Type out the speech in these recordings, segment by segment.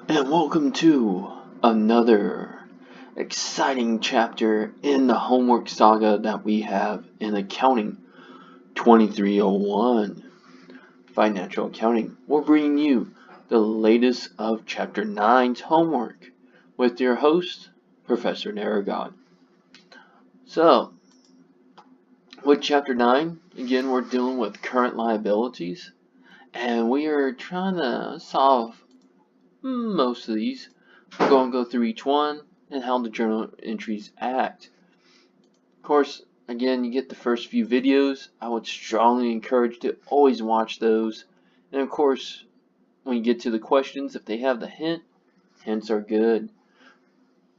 And welcome to another exciting chapter in the homework saga that we have in Accounting 2301, Financial Accounting. We're bringing you the latest of Chapter 9's homework with your host, Professor Narragon. So, with Chapter 9, again, we're dealing with current liabilities, and we are trying to solve most of these. We're going to go through each one and how the journal entries act. Of course, again, you get the first few videos. I would strongly encourage to always watch those. And of course, when you get to the questions, if they have the hints are good.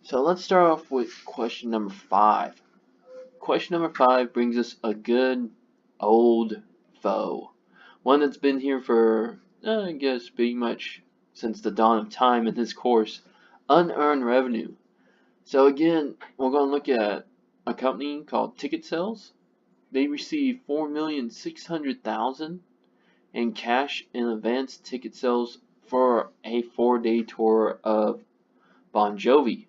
So let's start off with question number 5. Question number 5 brings us a good old foe. One that's been here for, I guess, pretty much since the dawn of time in this course, unearned revenue. So again, we're going to look at a company called Ticket Sales. They received $4,600,000 in cash in advance ticket sales for a 4-day tour of Bon Jovi.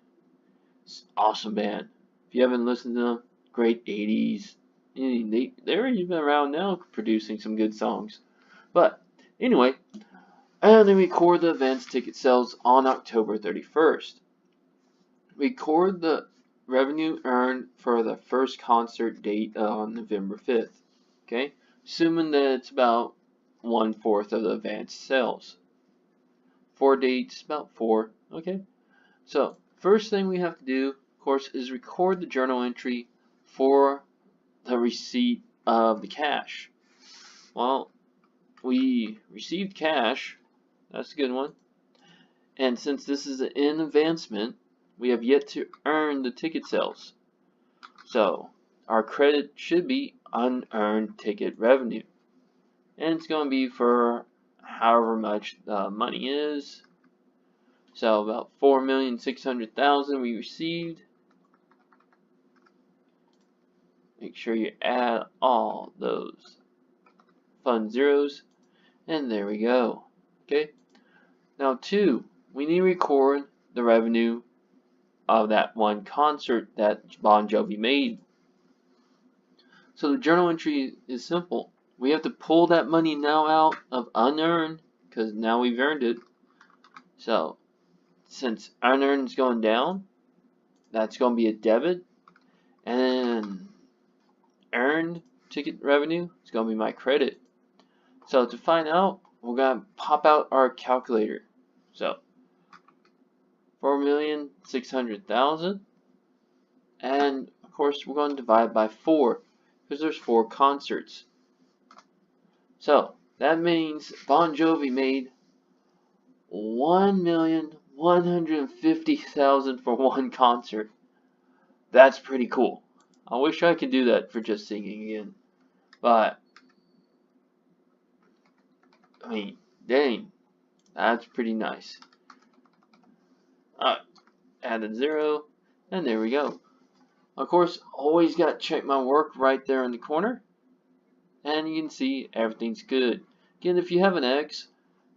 It's an awesome band. If you haven't listened to them, great 80s. They're even around now producing some good songs. But anyway, and they record the advance ticket sales on October 31st. Record the revenue earned for the first concert date on November 5th. Okay? Assuming that it's about 1/4 of the advance sales. 4 dates, about 4. Okay? So, first thing we have to do, of course, is record the journal entry for the receipt of the cash. Well, we received cash. That's a good one. And since this is in advancement, we have yet to earn the ticket sales. So our credit should be unearned ticket revenue. And it's going to be for however much the money is. So about $4,600,000 we received. Make sure you add all those fun zeros. And there we go. Okay. Now 2, we need to record the revenue of that one concert that Bon Jovi made. So the journal entry is simple. We have to pull that money now out of unearned because now we've earned it. So since unearned is going down, that's going to be a debit, and earned ticket revenue is going to be my credit. So to find out, we're going to pop out our calculator. So 4,600,000, and of course we're going to divide by 4 because there's 4 concerts. So that means Bon Jovi made $1,150,000 for one concert. That's pretty cool. I wish I could do that for just singing again, but I mean, dang, that's pretty nice. Add a 0, and there we go. Of course, always got to check my work right there in the corner, and you can see everything's good. Again, if you have an X,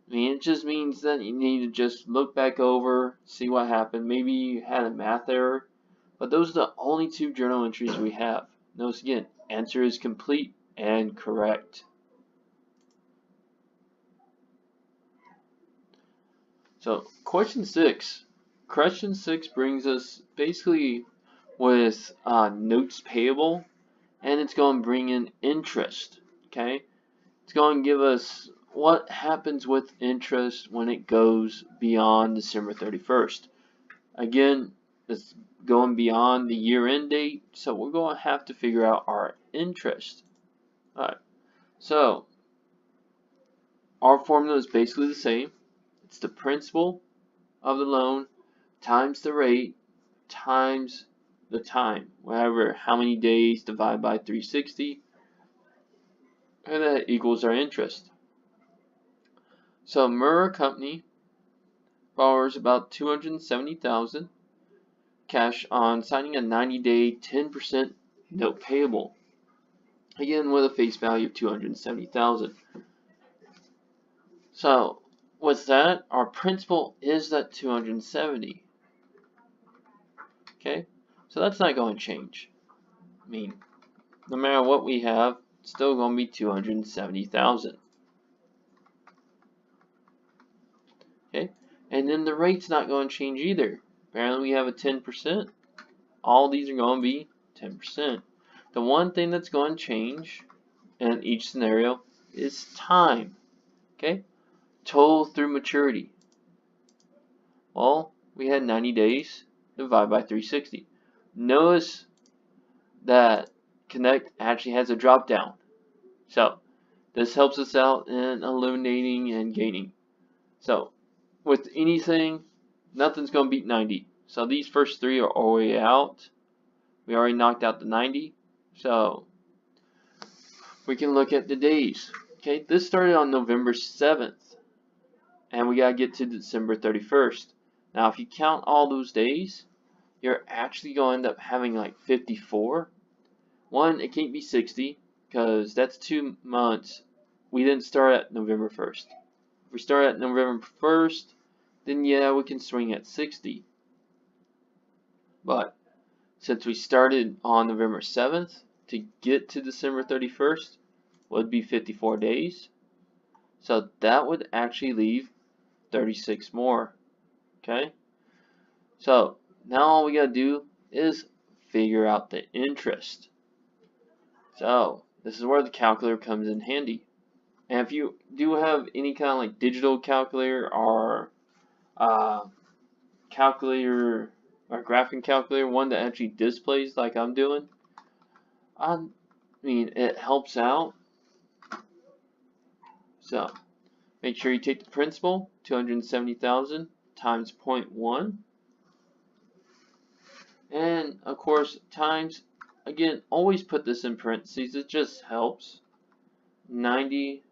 I mean, it just means that you need to just look back over, see what happened. Maybe you had a math error, but those are the only 2 journal entries we have. Notice again, answer is complete and correct. So, question 6. Question 6 brings us basically with notes payable, and it's going to bring in interest. Okay, it's going to give us what happens with interest when it goes beyond December 31st. Again, it's going beyond the year-end date, so we're going to have to figure out our interest. Alright, so our formula is basically the same. It's the principal of the loan times the rate times the time, whatever, how many days divided by 360, and that equals our interest. So Murrah Company borrows about $270,000 cash on signing a 90-day 10% note payable, again with a face value of $270,000. So with that, our principal is that 270. Okay, so that's not going to change. I mean, no matter what we have, it's still going to be 270,000. Okay, and then the rate's not going to change either. Apparently, we have a 10%. All these are going to be 10%. The one thing that's going to change in each scenario is time. Okay, total through maturity. Well, we had 90 days divided by 360. Notice that Connect actually has a drop down. So this helps us out in eliminating and gaining. So with anything, nothing's going to beat 90. So these first three are already out. We already knocked out the 90. So we can look at the days. Okay, this started on November 7th. And we got to get to December 31st. Now if you count all those days, you're actually going to end up having like 54. One, it can't be 60 because that's 2 months. We didn't start at November 1st. If we start at November 1st, then yeah, we can swing at 60. But since we started on November 7th, to get to December 31st would be 54 days. So that would actually leave 36 more. Okay? So now all we got to do is figure out the interest. So this is where the calculator comes in handy. And if you do have any kind of like digital calculator or calculator or graphing calculator, one that actually displays like I'm doing, I mean it helps out. So make sure you take the principal, 270,000 times 0.1, and of course times, again, always put this in parentheses, it just helps. 90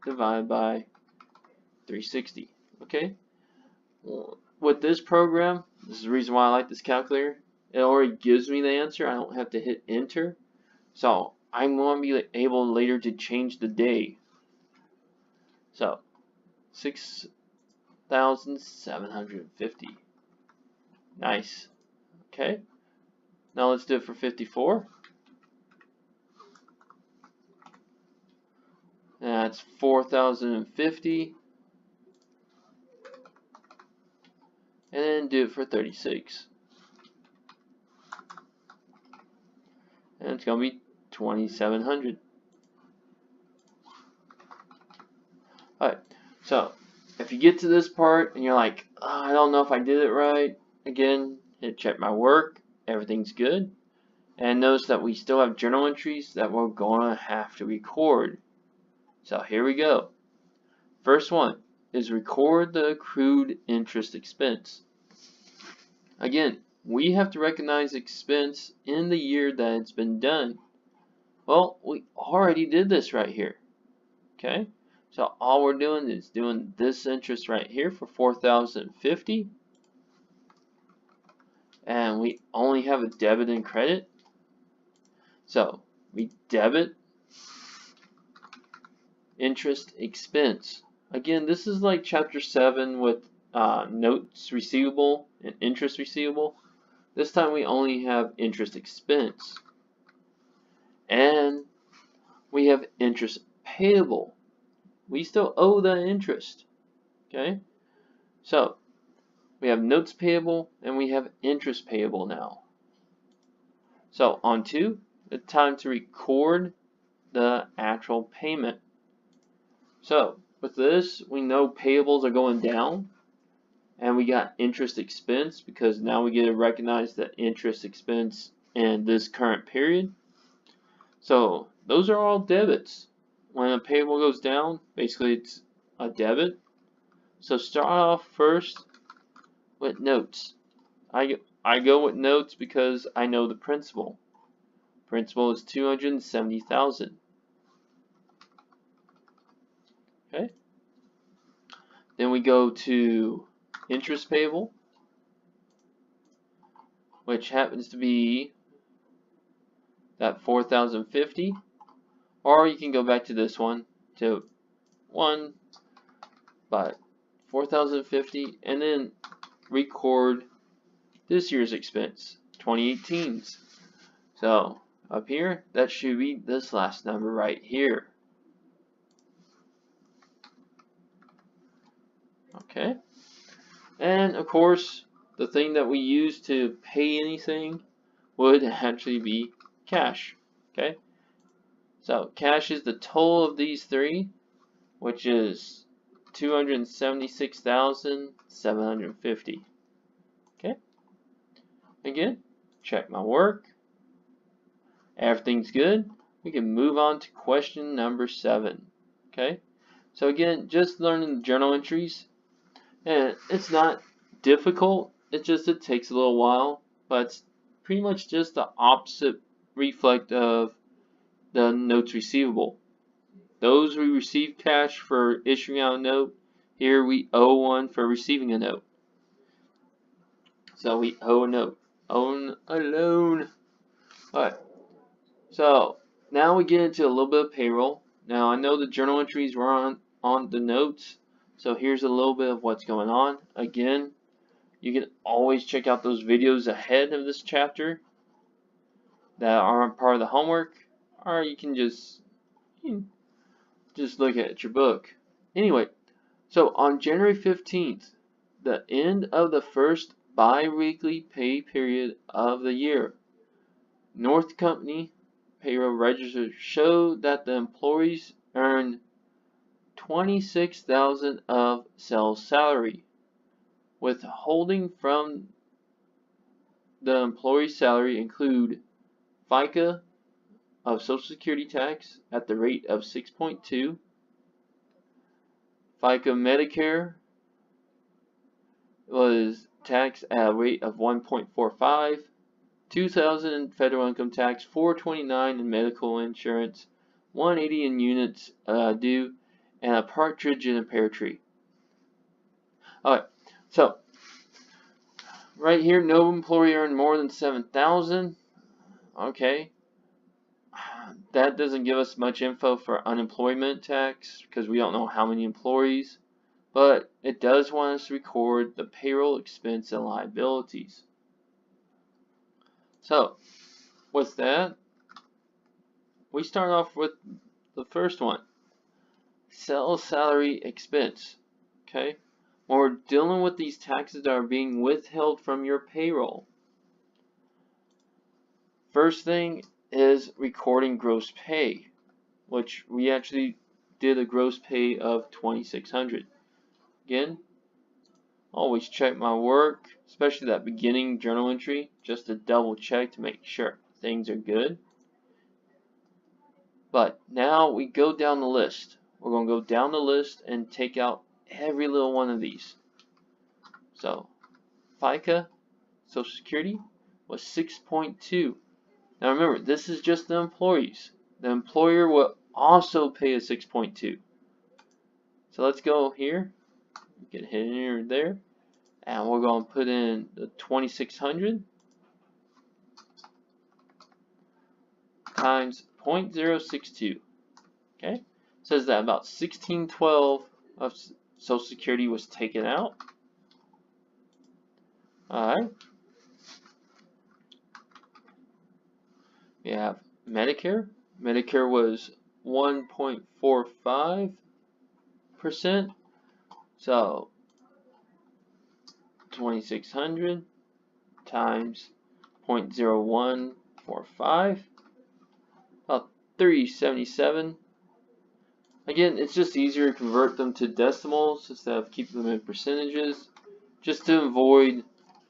divided by 360. Okay, with this program, this is the reason why I like this calculator, it already gives me the answer. I don't have to hit enter, so I'm going to be able later to change the day. So 6,750. Nice. Okay, now let's do it for 54. That's 4,050. And then do it for 36. And it's going to be 2,700. Alright, so if you get to this part and you're like, oh, I don't know if I did it right, again, hit check my work. Everything's good. And notice that we still have journal entries that we're going to have to record. So here we go. First one is record the accrued interest expense. Again, we have to recognize expense in the year that it's been done. Well, we already did this right here. Okay, so all we're doing is doing this interest right here for 4,050. And we only have a debit and credit. So we debit interest expense. Again, this is like chapter 7 with notes receivable and interest receivable. This time we only have interest expense. And we have interest payable. We still owe the interest. Okay? So we have notes payable and we have interest payable now. So on to the time to record the actual payment. So with this, we know payables are going down, and we got interest expense because now we get to recognize the interest expense in this current period. So those are all debits. When a payable goes down, basically it's a debit. So start off first with notes. I go with notes because I know the principal. Principal is 270,000. Okay. Then we go to interest payable, which happens to be that 4,050, or you can go back to this one to but $4,050, and then record this year's expense, 2018's. So up here, that should be this last number right here. Okay, and of course, the thing that we use to pay anything would actually be cash. Okay, so cash is the total of these three, which is $276,750. Okay, again, check my work. Everything's good. We can move on to question number 7. Okay, so again, just learning the journal entries, and it's not difficult. It takes a little while, but it's pretty much just the opposite reflect of the notes receivable. Those we receive cash for issuing out a note. Here we owe one for receiving a note. So we owe a note. Own a loan. Alright. So now we get into a little bit of payroll. Now I know the journal entries were on the notes. So here's a little bit of what's going on. Again, you can always check out those videos ahead of this chapter that aren't part of the homework, or you can just look at your book. Anyway, so on January 15th, the end of the first bi-weekly pay period of the year, North Company payroll register showed that the employees earned $26,000 of sales salary. Withholding from the employee salary include FICA of Social Security tax at the rate of 6.2, FICA Medicare was taxed at a rate of 1.45, $2,000 in federal income tax, $429 in medical insurance, $180 in units due, and a partridge in a pear tree. Alright, so right here, no employee earned more than $7,000. Okay, that doesn't give us much info for unemployment tax because we don't know how many employees, but it does want us to record the payroll expense and liabilities. So with that, we start off with the first one, sales salary expense. Okay, when we're dealing with these taxes that are being withheld from your payroll, first thing is recording gross pay, which we actually did a gross pay of $2,600. Again, always check my work, especially that beginning journal entry, just to double check to make sure things are good. But now we go down the list. We're going to go down the list and take out every little one of these. So FICA, Social Security was 6.2. Now remember, this is just the employees. The employer will also pay a 6.2. So let's go here. We can hit enter there. And we're going to put in the 2,600 times 0.062. Okay? Says that about 1612 of Social Security was taken out. Alright. We have Medicare. Medicare was 1.45%. So 2,600 times 0.0145, about 377. Again, it's just easier to convert them to decimals instead of keeping them in percentages, just to avoid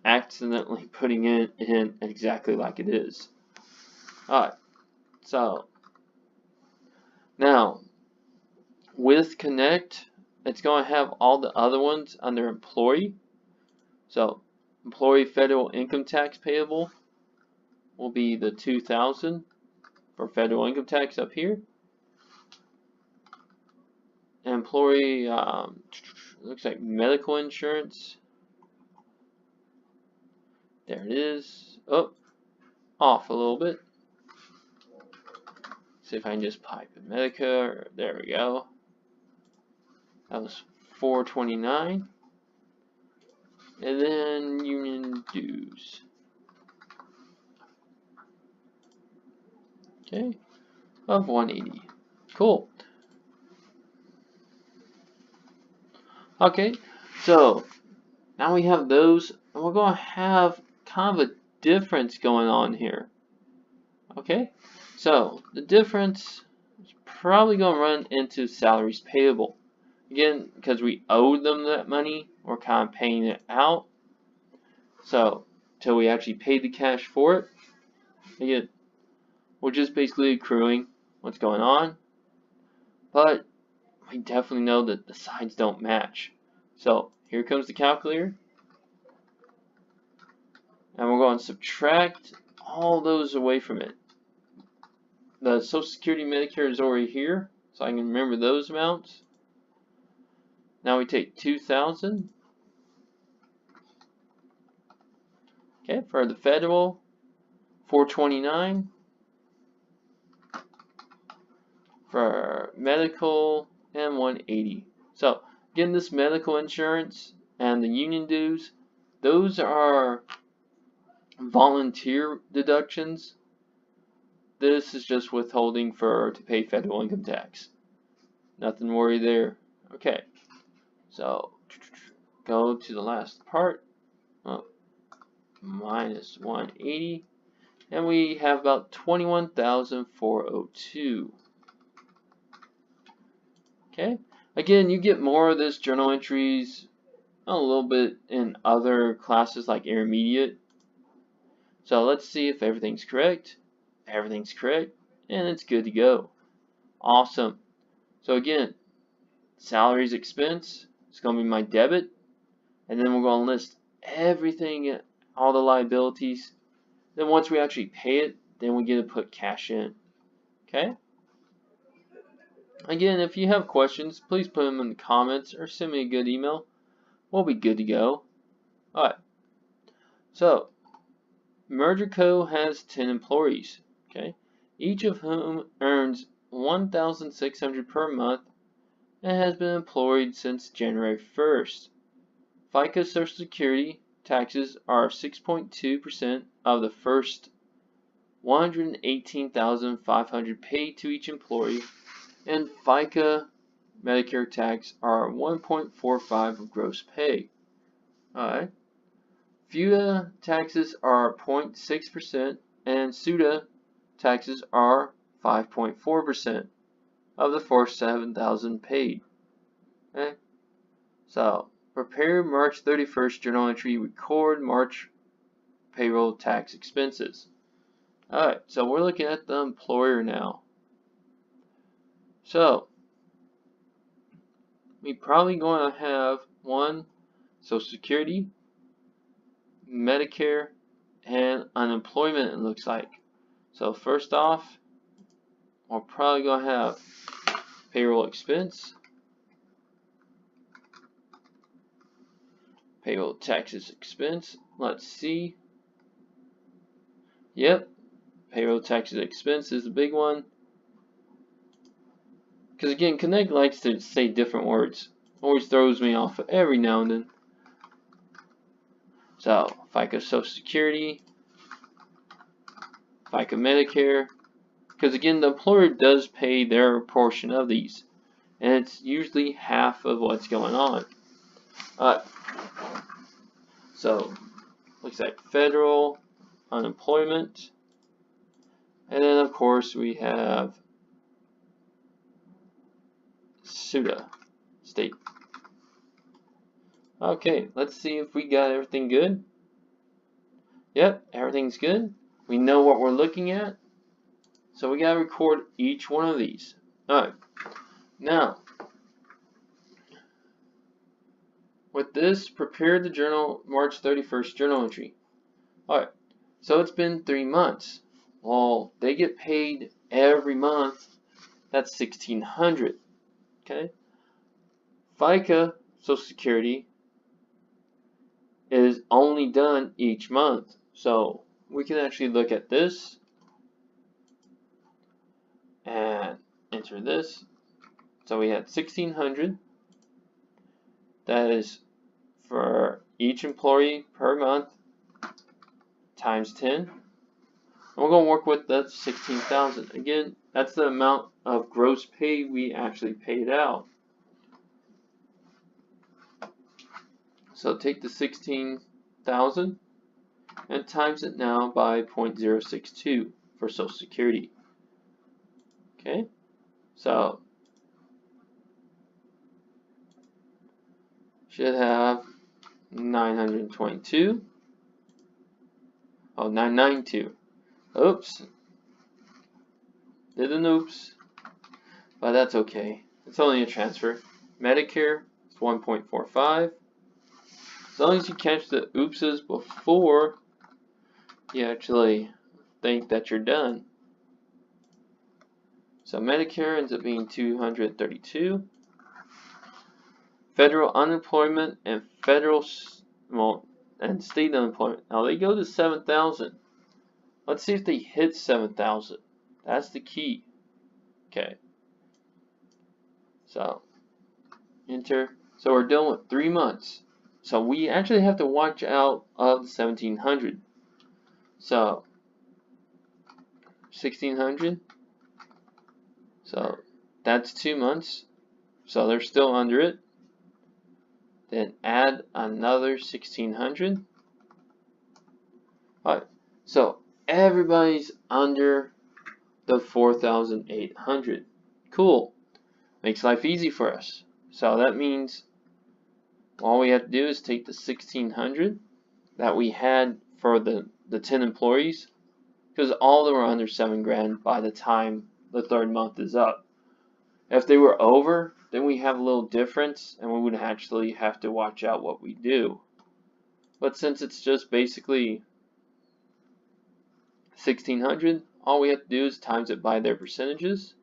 accidentally putting it in exactly like it is. Alright, so now with Connect, it's going to have all the other ones under employee. So employee federal income tax payable will be the 2,000 for federal income tax up here. Employee looks like medical insurance. There it is. Oh, off a little bit. See if I can just pipe in Medicare. There we go. That was $429, and then union dues. Okay, of $180. Cool. Okay, so now we have those, and we're going to have kind of a difference going on here. Okay, so the difference is probably going to run into salaries payable. Again, because we owed them that money, we're kind of paying it out. So, until we actually paid the cash for it, again, we're just basically accruing what's going on. But we definitely know that the sides don't match. So, here comes the calculator. And we're going to subtract all those away from it. The Social Security Medicare is already here, so I can remember those amounts. Now we take 2,000. Okay, for the federal, 429. For medical, and 180. So again, this medical insurance and the union dues, those are volunteer deductions. This is just withholding to pay federal income tax. Nothing to worry there. Okay, so go to the last part. Minus 180, and we have about 21,402. Okay, again, you get more of this journal entries a little bit in other classes like intermediate. So let's see if everything's correct. Everything's correct, and it's good to go. Awesome. So again, salaries expense is going to be my debit, and then we're going to list everything, all the liabilities. Then once we actually pay it, then we get to put cash in. Okay? Again, if you have questions, please put them in the comments or send me a good email. We'll be good to go. Alright. So, Merger Co. has 10 employees. Okay? Each of whom earns $1,600 per month and has been employed since January 1st. FICA Social Security taxes are 6.2% of the first $118,500 paid to each employee, and FICA Medicare tax are 1.45% of gross pay. Alright. FUTA taxes are 0.6%, and SUTA taxes are 5.4% of the first $7,000 paid. Okay. So, prepare March 31st journal entry, record March payroll tax expenses. Alright, so we're looking at the employer now. So, we're probably going to have one Social Security, Medicare, and unemployment, it looks like. So first off, we're probably going to have payroll expense, payroll taxes expense. Let's see. Yep, payroll taxes expense is the big one. Because again, Connect likes to say different words. Always throws me off every now and then. So, FICA Social Security, FICA Medicare. Because again, the employer does pay their portion of these. And it's usually half of what's going on. So, looks like federal, unemployment. And then of course we have SUTA, state. Okay, let's see if we got everything good. Yep, everything's good. We know what we're looking at. So we gotta record each one of these. Alright, now, with this, prepare the journal March 31st journal entry. Alright, so it's been 3 months. Well, they get paid every month. That's $1,600. Okay? FICA Social Security is only done each month. So we can actually look at this and enter this. So we had $1,600, that is for each employee per month times 10. And we're going to work with that 16,000. Again, that's the amount of gross pay we actually paid out. So take the 16,000 and times it now by 0.062 for Social Security. Okay, so should have 922. Oh, 992. Oops. Did an oops. But that's okay. It's only a transfer. Medicare is 1.45. As long as you catch the oopses before you actually think that you're done. So Medicare ends up being 232. Federal unemployment and and state unemployment. Now they go to 7,000. Let's see if they hit 7,000. That's the key. Okay. So enter. So we're dealing with 3 months. So we actually have to watch out of the 1,700. So 1,600. So that's 2 months. So they're still under it. Then add another 1,600. Alright, so everybody's under the 4,800. Cool. Makes life easy for us. So that means all we have to do is take the 1,600 that we had for the 10 employees, because all of them were under 7 grand by the time the 3rd month is up. If they were over, then we have a little difference and we would actually have to watch out what we do. But since it's just basically 1,600, all we have to do is times it by their percentages.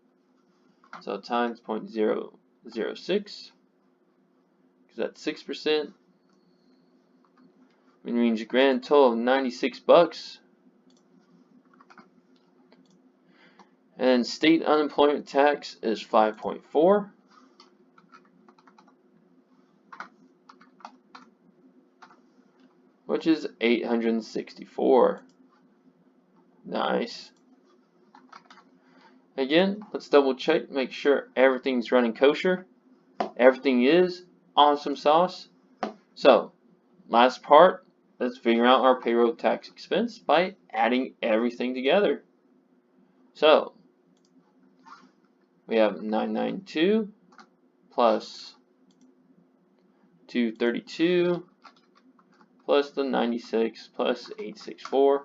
So times 0.006, because that's 6%. It means a grand total of $96. And state unemployment tax is 5.4. Which is 864. Nice. Again, let's double check, make sure everything's running kosher. Everything is awesome sauce. So, last part, let's figure out our payroll tax expense by adding everything together. So, we have 992 plus 232 plus the 96 plus 864. It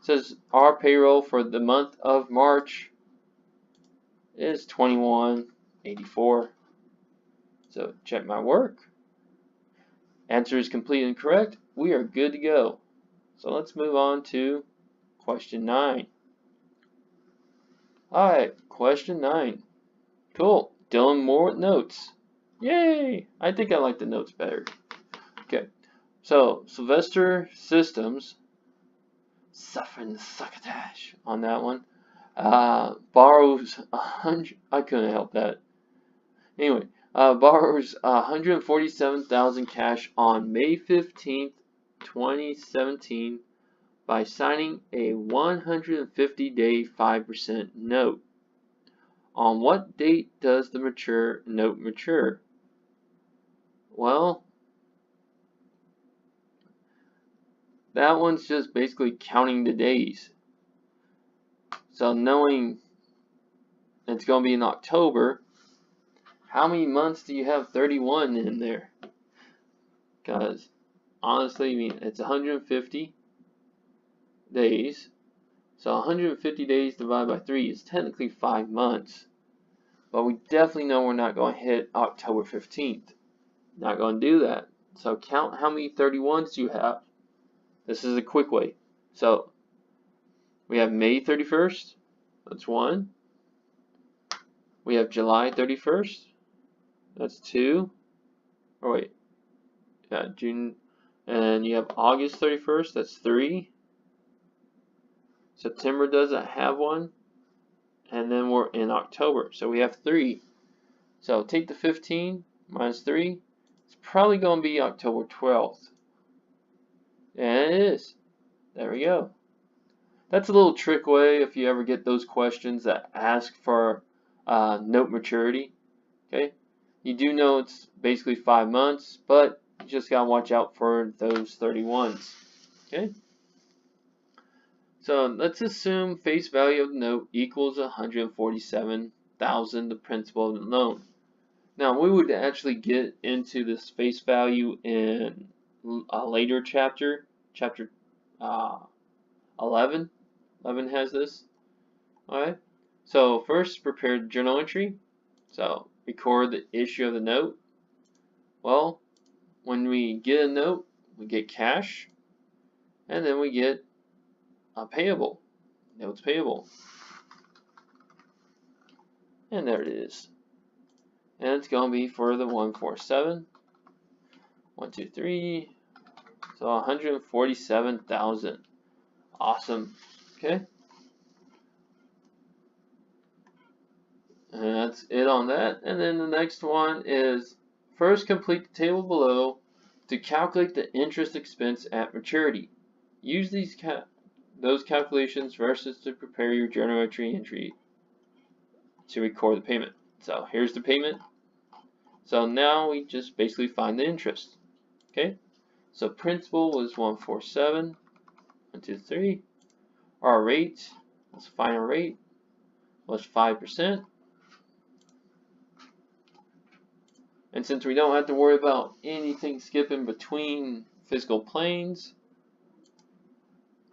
says our payroll for the month of March is 2184. So check my work. Answer is complete and correct. We are good to go. So let's move on to question 9. Alright, question 9. Cool. Dealing more with notes. Yay! I think I like the notes better. Okay. So, Sylvester Systems, suffering the succotash on that one, borrows 100, I couldn't help that. Anyway, borrows 147,000 cash on May 15th, 2017 by signing a 150-day 5% note. On what date does the note mature? Well, that one's just basically counting the days. So knowing it's going to be in October, how many months do you have 31 in there? Because honestly, I mean, it's 150 days. So 150 days divided by 3 is technically 5 months. But we definitely know we're not going to hit October 15th. Not going to do that. So count how many 31s you have. This is a quick way. So we have May 31st. That's 1. We have July 31st. That's 2. Oh wait. Yeah, June. And you have August 31st. That's 3. September doesn't have one. And then we're in October. So we have 3. So take the 15 minus 3. It's probably going to be October 12th. And it is. There we go. That's a little trick way if you ever get those questions that ask for note maturity. Okay, you do know it's basically 5 months, but you just gotta watch out for those 31s. Okay, so let's assume face value of the note equals $147,000, the principal of the loan. Now we would actually get into this face value in a later chapter, chapter 11. 11 has this. Alright, so first prepare the journal entry. So record the issue of the note. Well, when we get a note, we get cash, and then we get a payable, notes payable. And there it is. And it's going to be for the 147, 1, 2, 3, so 147,000. Awesome. Okay. And that's it on that. And then the next one is first complete the table below to calculate the interest expense at maturity. Use those calculations versus to prepare your journal entry to record the payment. So here's the payment. So now we just basically find the interest. Okay. So principal was 147, 1, 2, 3. Our rate, let's find our rate, was 5%. And since we don't have to worry about anything skipping between fiscal planes,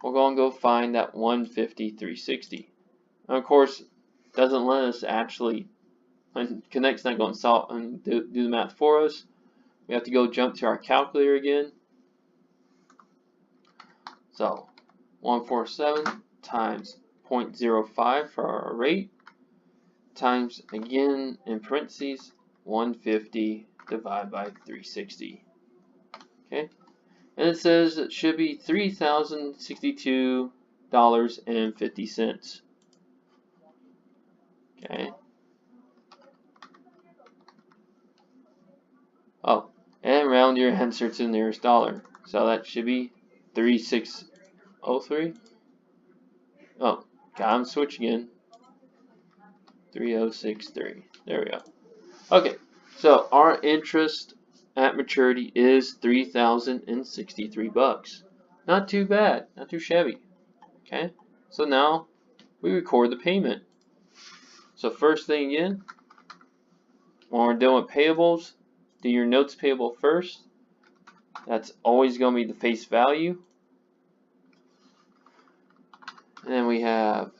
we're going to go find that 150,360. And of course, doesn't let us actually, when Connect's not going to solve and do the math for us. We have to go jump to our calculator again. So 147 times 0.05 for our rate, times again in parentheses 150 divided by 360. Okay, and it says it should be $3,062.50. Okay. Oh, and round your answer to the nearest dollar. So that should be 3603. Oh, got him switch again. 3063. There we go. Okay, so our interest at maturity is $3,063. Not too bad, not too shabby. Okay, so now we record the payment. So first thing again, when we're doing payables, do your notes payable first. That's always going to be the face value. And then we have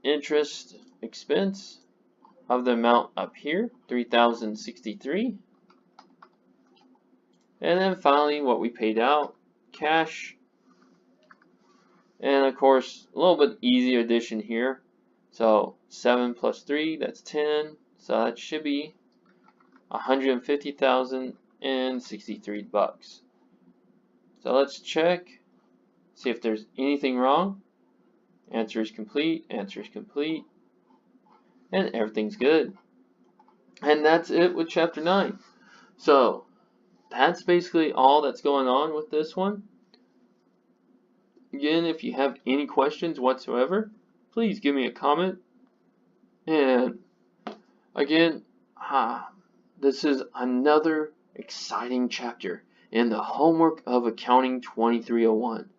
interest expense of the amount up here, 3,063. And then finally what we paid out, cash. And of course, a little bit easier addition here. So 7 plus 3, that's 10. So that should be $150,063. So let's check, see if there's anything wrong. Answer is complete, answer is complete, and everything's good. And that's it with chapter 9. So that's basically all that's going on with this one. Again, if you have any questions whatsoever, please give me a comment. And again, this is another exciting chapter in the homework of Accounting 2301.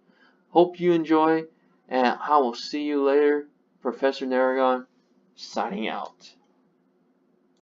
Hope you enjoy, and I will see you later. Professor Naragon signing out.